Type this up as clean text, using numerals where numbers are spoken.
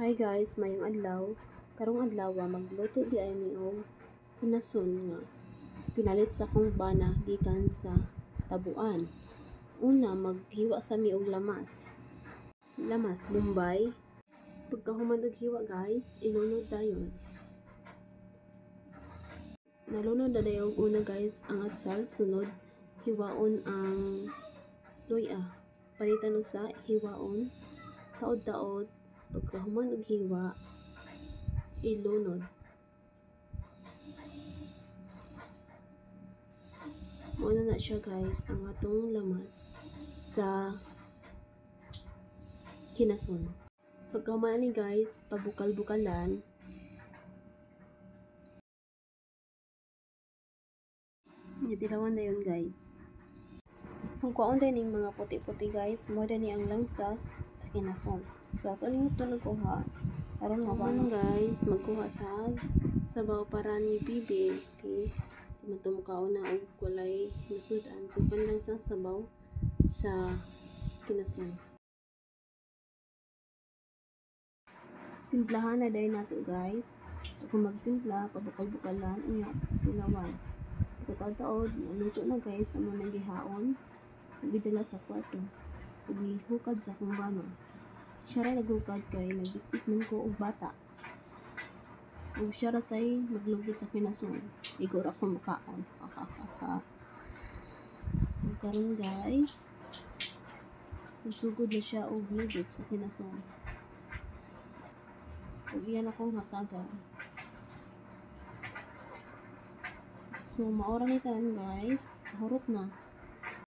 Hi guys, mayong adlaw. Karong adlaw magluto di ay mi og kinason nga pinalit sa kong bana gikan sa tabuan. Una maghiwa sa mi og lamas. Lamas Bombay. Pagkahuman og hiwa guys, ilunod dayon. Nalunod na dayon una guys ang atsal, sunod hiwaon ang luya. Palitan sa hiwaon, taod-taod. Pagkahuman og hiwa, ilunod. Muna na siya guys ang atong lamas sa kinason. Pagkahuman ni guys, pabukal-bukalan. Nitilawan na yun guys. Kung kuwaon din yung mga puti-puti guys, mo din ang langsa sa kinason. So ako ning ito nagkuha. Aron mabanon guys, magkuha tag sabaw para ni bibi. Okay? Matumkaon na og walay nasudan. So kan lang sa sabaw sa kinason. Timplahan na dahil nato guys. Kung magtimpla, pabukal-bukalan, unya, tilawan. Pagkataod, luto na guys, amo nang gihaon. Bidala sa kwarto. Hukad sa akong bana. Siya rin naghukad kay nagbitbit man ko og bata. Ug siya ra say maglugit sa kinason. Igor ako makaon. Karon guys, usugod na siya og lugit sa kinason. Ug iyan akong hatagan. So maora ni tanan guys, hurot na.